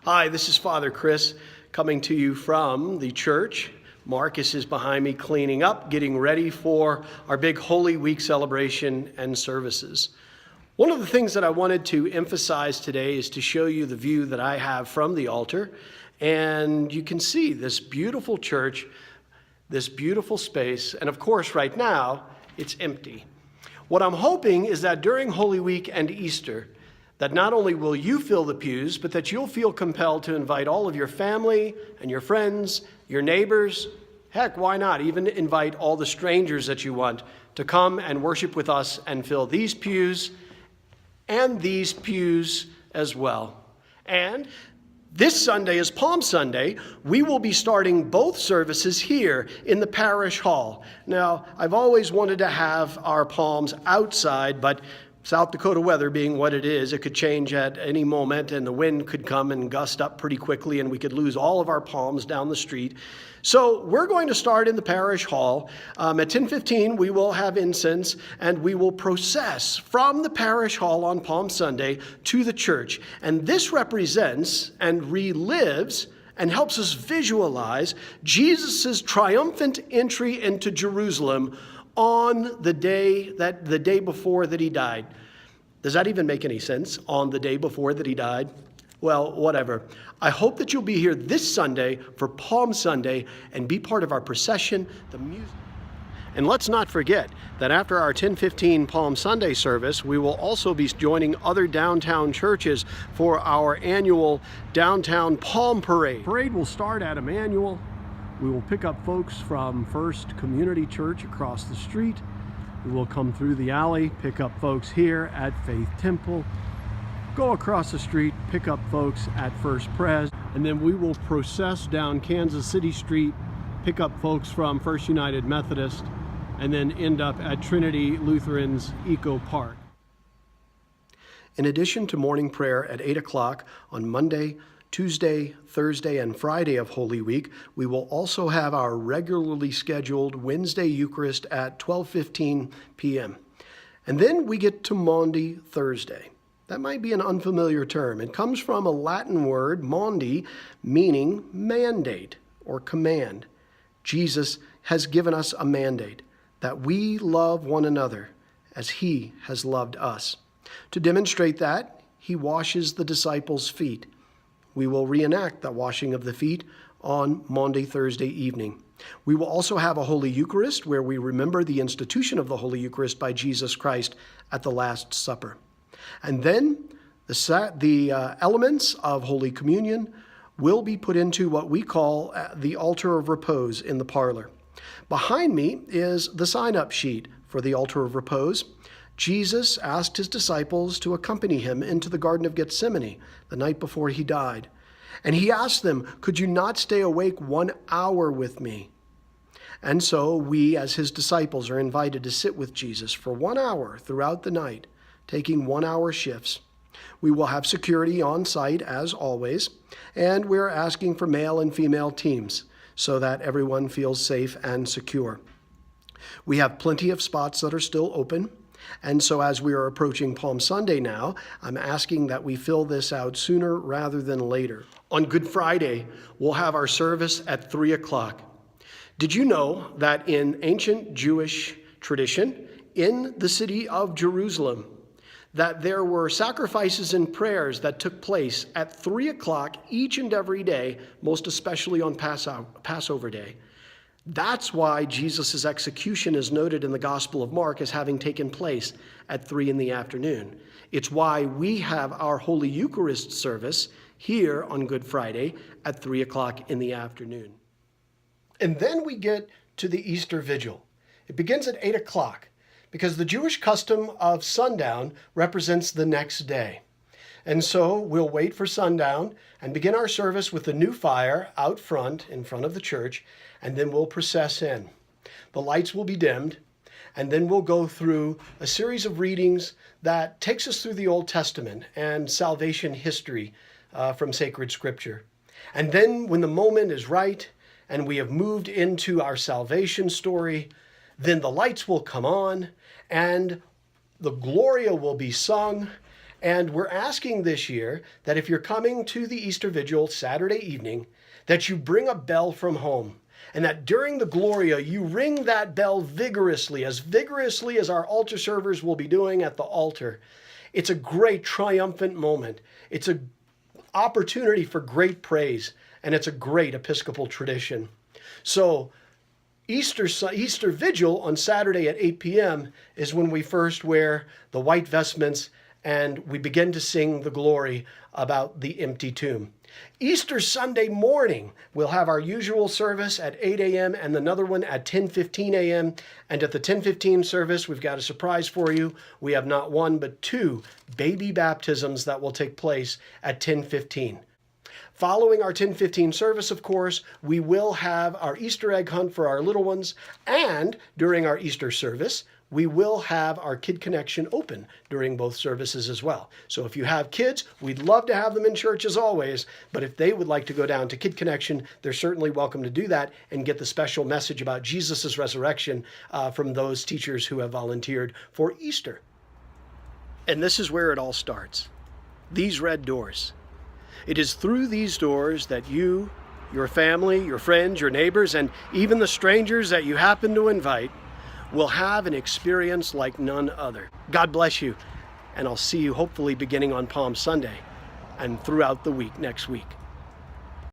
Hi, this is Father Chris coming to you from the church. Marcus is behind me cleaning up, getting ready for our big Holy Week celebration and services. One of the things that I wanted to emphasize today is to show you the view that I have from the altar. And you can see this beautiful church, this beautiful space, and of course right now it's empty. What I'm hoping is that during Holy Week and Easter, that not only will you fill the pews, but that you'll feel compelled to invite all of your family and your friends, your neighbors, heck, why not? Even invite all the strangers that you want to come and worship with us and fill these pews and these pews as well. And this Sunday is Palm Sunday. We will be starting both services here in the parish hall. Now, I've always wanted to have our palms outside, but South Dakota weather being what it is, it could change at any moment and the wind could come and gust up pretty quickly and we could lose all of our palms down the street. So we're going to start in the parish hall. At 10:15 we will have incense and we will process from the parish hall on Palm Sunday to the church. And this represents and relives and helps us visualize Jesus' triumphant entry into Jerusalem on the day before that he died. Does that even make any sense? On the day before that he died? Well, whatever. I hope that you'll be here this Sunday for Palm Sunday and be part of our procession, the music. And let's not forget that after our 10:15 Palm Sunday service, we will also be joining other downtown churches for our annual Downtown Palm Parade. The parade will start at Emmanuel. We will pick up folks from First Community Church across the street. We will come through the alley, pick up folks here at Faith Temple, go across the street, pick up folks at First Pres, and then we will process down Kansas City Street, pick up folks from First United Methodist, and then end up at Trinity Lutheran's Eco Park. In addition to morning prayer at 8 o'clock on Monday, Tuesday, Thursday, and Friday of Holy Week, we will also have our regularly scheduled Wednesday Eucharist at 12:15 p.m. And then we get to Maundy Thursday. That might be an unfamiliar term. It comes from a Latin word, Maundy, meaning mandate or command. Jesus has given us a mandate that we love one another as he has loved us. To demonstrate that, he washes the disciples' feet. We will reenact the washing of the feet on Maundy Thursday evening. We will also have a Holy Eucharist where we remember the institution of the Holy Eucharist by Jesus Christ at the Last Supper. And then the elements of Holy Communion will be put into what we call the altar of repose in the parlor. Behind me is the sign-up sheet for the altar of repose. Jesus asked his disciples to accompany him into the Garden of Gethsemane the night before he died. And he asked them, "Could you not stay awake 1 hour with me?" And so we, as his disciples, are invited to sit with Jesus for 1 hour throughout the night, taking 1-hour shifts. We will have security on site, as always, and we're asking for male and female teams so that everyone feels safe and secure. We have plenty of spots that are still open. And so as we are approaching Palm Sunday now, I'm asking that we fill this out sooner rather than later. On Good Friday, we'll have our service at 3 o'clock. Did you know that in ancient Jewish tradition, in the city of Jerusalem, that there were sacrifices and prayers that took place at 3 o'clock each and every day, most especially on Passover Day? That's why Jesus' execution is noted in the Gospel of Mark as having taken place at 3 in the afternoon. It's why we have our Holy Eucharist service here on Good Friday at 3 o'clock in the afternoon. And then we get to the Easter Vigil. It begins at 8 o'clock because the Jewish custom of sundown represents the next day. And so we'll wait for sundown and begin our service with the new fire out front, in front of the church, and then we'll process in. The lights will be dimmed, and then we'll go through a series of readings that takes us through the Old Testament and salvation history from sacred scripture. And then when the moment is right and we have moved into our salvation story, then the lights will come on and the Gloria will be sung, And we're asking this year that if you're coming to the Easter Vigil Saturday evening, that you bring a bell from home, and that during the Gloria, you ring that bell vigorously as our altar servers will be doing at the altar. It's a great triumphant moment. It's an opportunity for great praise, and it's a great Episcopal tradition. So Easter Vigil on Saturday at 8 p.m. is when we first wear the white vestments and we begin to sing the glory about the empty tomb. Easter Sunday morning, we'll have our usual service at 8 a.m. and another one at 10:15 a.m. And at the 10:15 service, we've got a surprise for you. We have not one, but two baby baptisms that will take place at 10:15. Following our 10:15 service, of course, we will have our Easter egg hunt for our little ones. And during our Easter service, we will have our Kid Connection open during both services as well. So if you have kids, we'd love to have them in church as always, but if they would like to go down to Kid Connection, they're certainly welcome to do that and get the special message about Jesus' resurrection from those teachers who have volunteered for Easter. And this is where it all starts. These red doors. It is through these doors that you, your family, your friends, your neighbors, and even the strangers that you happen to invite will have an experience like none other. God bless you, and I'll see you hopefully beginning on Palm Sunday and throughout the week next week.